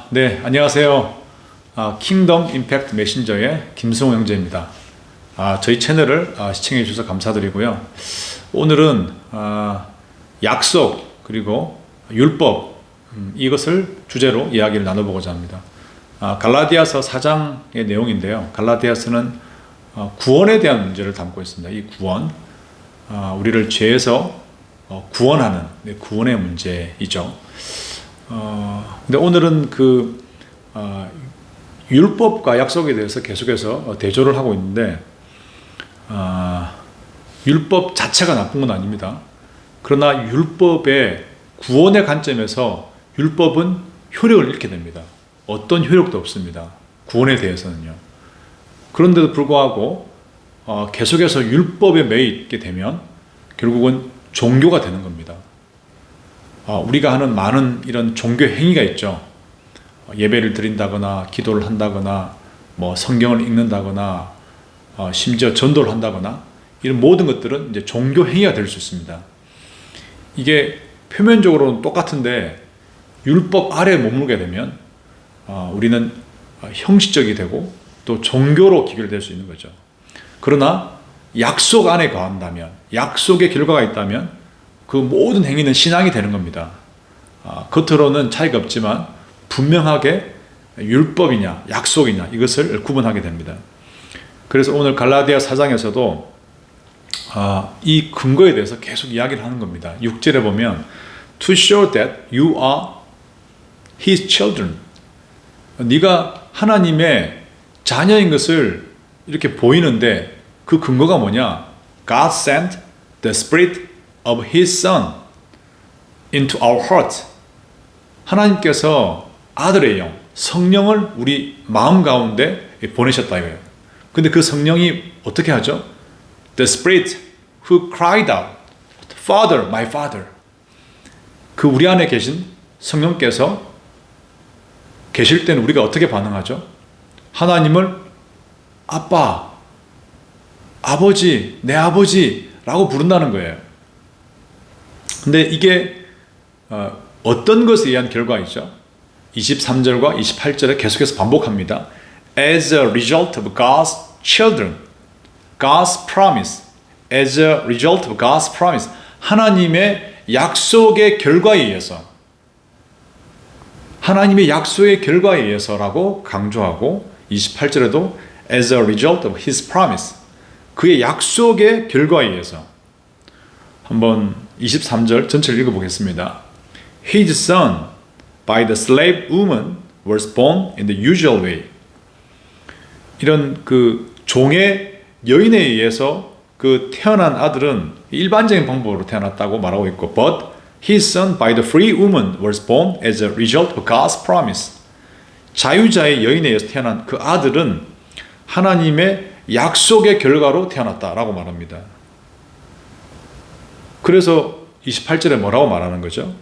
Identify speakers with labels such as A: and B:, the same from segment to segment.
A: 네, 안녕하세요. 킹덤 임팩트 메신저의 김승호 형제입니다. 저희 채널을 시청해 주셔서 감사드리고요. 오늘은 약속 그리고 율법 이것을 주제로 이야기를 나눠보고자 합니다. 갈라디아서 4장의 내용인데요. 갈라디아서는 구원에 대한 문제를 담고 있습니다. 이 구원, 우리를 죄에서 구원하는 구원의 문제이죠. 근데 오늘은 율법과 약속에 대해서 계속해서 대조를 하고 있는데, 율법 자체가 나쁜 건 아닙니다. 그러나 율법의 구원의 관점에서 율법은 효력을 잃게 됩니다. 어떤 효력도 없습니다. 구원에 대해서는요. 그런데도 불구하고 계속해서 율법에 매여 있게 되면 결국은 종교가 되는 겁니다. 우리가 하는 많은 이런 종교 행위가 있죠. 예배를 드린다거나 기도를 한다거나 성경을 읽는다거나 심지어 전도를 한다거나 이런 모든 것들은 이제 종교 행위가 될 수 있습니다. 이게 표면적으로는 똑같은데 율법 아래에 머물게 되면 우리는 형식적이 되고 또 종교로 기결될 수 있는 거죠. 그러나 약속 안에 거한다면, 약속의 결과가 있다면 그 모든 행위는 신앙이 되는 겁니다. 겉으로는 차이가 없지만 분명하게 율법이냐 약속이냐 이것을 구분하게 됩니다. 그래서 오늘 갈라디아 4장에서도 이 근거에 대해서 계속 이야기를 하는 겁니다. 6절에 보면 To show that you are his children, 네가 하나님의 자녀인 것을 이렇게 보이는데 그 근거가 뭐냐? God sent the Spirit of His Son into our heart. 하나님께서 아들의 영, 성령을 우리 마음 가운데 보내셨다 이거예요. 근데 그 성령이 어떻게 하죠? The Spirit who cried out, Father, my Father. 그 우리 안에 계신 성령께서 계실 때는 우리가 어떻게 반응하죠? 하나님을 아빠, 아버지, 내 아버지라고 부른다는 거예요. 근데 이게 어떤 것에 의한 결과이죠? 23절과 28절에 계속해서 반복합니다. As a result of God's children, God's promise. As a result of God's promise. 하나님의 약속의 결과에 의해서, 하나님의 약속의 결과에 의해서라고 강조하고 28절에도 As a result of His promise. 그의 약속의 결과에 의해서. 한번 23절 전체를 읽어보겠습니다. His son by the slave woman was born in the usual way. 이런 종의 여인에 의해서 태어난 아들은 일반적인 방법으로 태어났다고 말하고 있고, but his son by the free woman was born as a result of God's promise. 자유자의 여인에 의해서 태어난 그 아들은 하나님의 약속의 결과로 태어났다라고 말합니다. 그래서 28절에 뭐라고 말하는 거죠?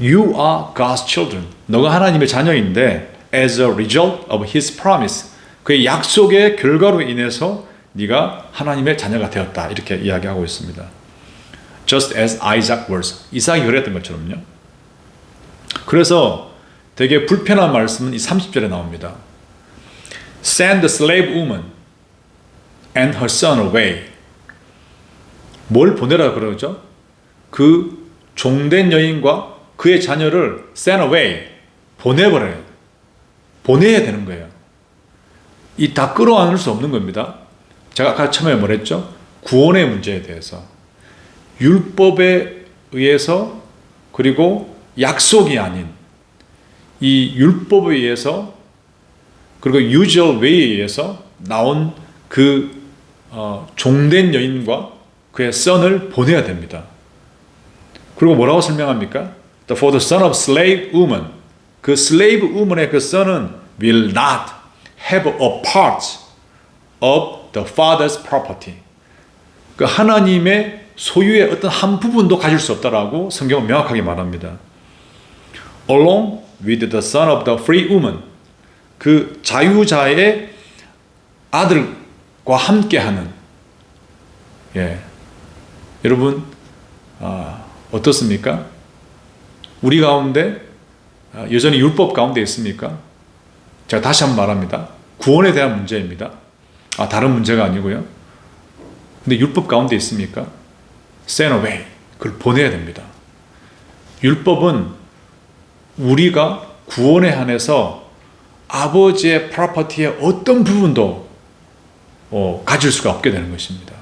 A: You are God's children. 너가 하나님의 자녀인데 as a result of His promise. 그의 약속의 결과로 인해서 네가 하나님의 자녀가 되었다. 이렇게 이야기하고 있습니다. Just as Isaac was. 이삭이 그랬던 것처럼요. 그래서 되게 불편한 말씀은 이 30절에 나옵니다. Send the slave woman and her son away. 뭘 보내라 그러죠? 그 종된 여인과 그의 자녀를 send away, 보내버려요. 보내야 되는 거예요. 이 다 끌어안을 수 없는 겁니다. 제가 아까 처음에 말했죠? 구원의 문제에 대해서. 율법에 의해서 그리고 약속이 아닌 이 율법에 의해서 그리고 usual way에 의해서 나온 종된 여인과 그의 son을 보내야 됩니다. 그리고 뭐라고 설명합니까? For the son of slave woman. 그 slave woman의 그 son은 will not have a part of the father's property. 그 하나님의 소유의 어떤 한 부분도 가질 수 없다라고 성경은 명확하게 말합니다. Along with the son of the free woman. 그 자유자의 아들과 함께하는. 여러분 어떻습니까? 우리 가운데 여전히 율법 가운데 있습니까? 제가 다시 한번 말합니다. 구원에 대한 문제입니다. 다른 문제가 아니고요. 근데 율법 가운데 있습니까? send away. 그걸 보내야 됩니다. 율법은 우리가 구원에 한해서 아버지의 프로퍼티의 어떤 부분도 가질 수가 없게 되는 것입니다.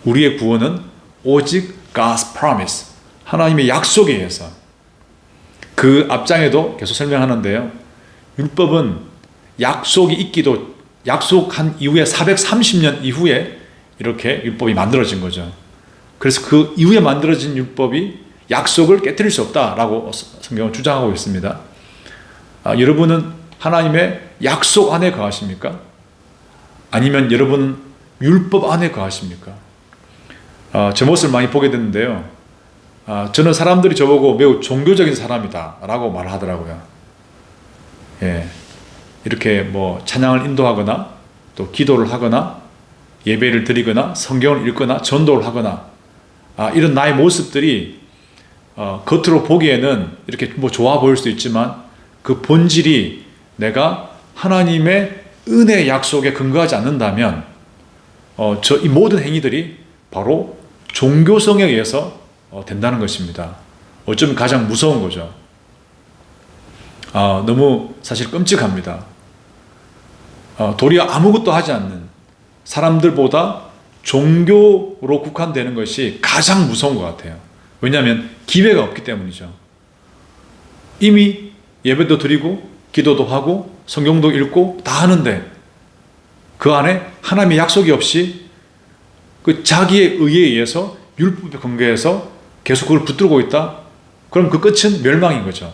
A: 우리의 구원은 오직 God's promise, 하나님의 약속에 의해서. 그 앞장에도 계속 설명하는데요. 율법은 약속이 있기도, 약속한 이후에 430년 이후에 이렇게 율법이 만들어진 거죠. 그래서 그 이후에 만들어진 율법이 약속을 깨뜨릴 수 없다라고 성경은 주장하고 있습니다. 여러분은 하나님의 약속 안에 거하십니까? 아니면 여러분은 율법 안에 거하십니까? 제 모습을 많이 보게 됐는데요. 저는 사람들이 저보고 매우 종교적인 사람이다 라고 말하더라고요. 예, 이렇게 뭐 찬양을 인도하거나 또 기도를 하거나 예배를 드리거나 성경을 읽거나 전도를 하거나 이런 나의 모습들이 겉으로 보기에는 이렇게 뭐 좋아 보일 수 있지만 그 본질이 내가 하나님의 은혜의 약속에 근거하지 않는다면 이 모든 행위들이 바로 종교성에 의해서 된다는 것입니다. 어쩌면 가장 무서운 거죠. 너무 사실 끔찍합니다. 도리어 아무것도 하지 않는 사람들보다 종교로 국한되는 것이 가장 무서운 것 같아요. 왜냐하면 기회가 없기 때문이죠. 이미 예배도 드리고 기도도 하고 성경도 읽고 다 하는데 그 안에 하나님의 약속이 없이 그 자기의 의에 의해서 율법에 근거해서 계속 그걸 붙들고 있다? 그럼 그 끝은 멸망인 거죠.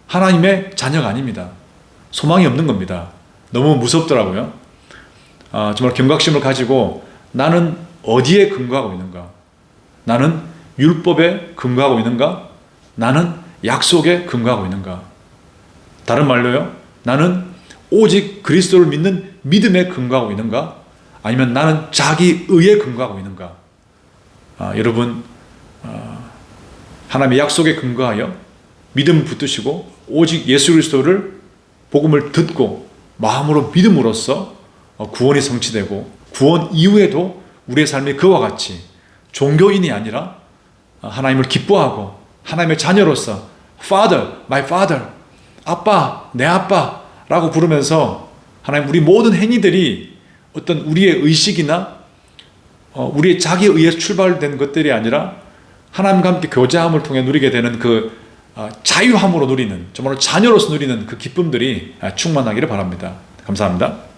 A: 하나님의 자녀가 아닙니다. 소망이 없는 겁니다. 너무 무섭더라고요. 정말 경각심을 가지고 나는 어디에 근거하고 있는가? 나는 율법에 근거하고 있는가? 나는 약속에 근거하고 있는가? 다른 말로요, 나는 오직 그리스도를 믿는 믿음에 근거하고 있는가? 아니면 나는 자기 의에 근거하고 있는가? 여러분, 하나님의 약속에 근거하여 믿음을 붙드시고 오직 예수 그리스도를 복음을 듣고 마음으로 믿음으로써 구원이 성취되고 구원 이후에도 우리의 삶이 그와 같이 종교인이 아니라 하나님을 기뻐하고 하나님의 자녀로서 Father, my Father, 아빠, 내 아빠 라고 부르면서 하나님 우리 모든 행위들이 어떤 우리의 의식이나 우리의 자기에 의해서 출발된 것들이 아니라 하나님과 함께 교제함을 통해 누리게 되는 그 자유함으로 누리는, 정말로 자녀로서 누리는 그 기쁨들이 충만하기를 바랍니다. 감사합니다.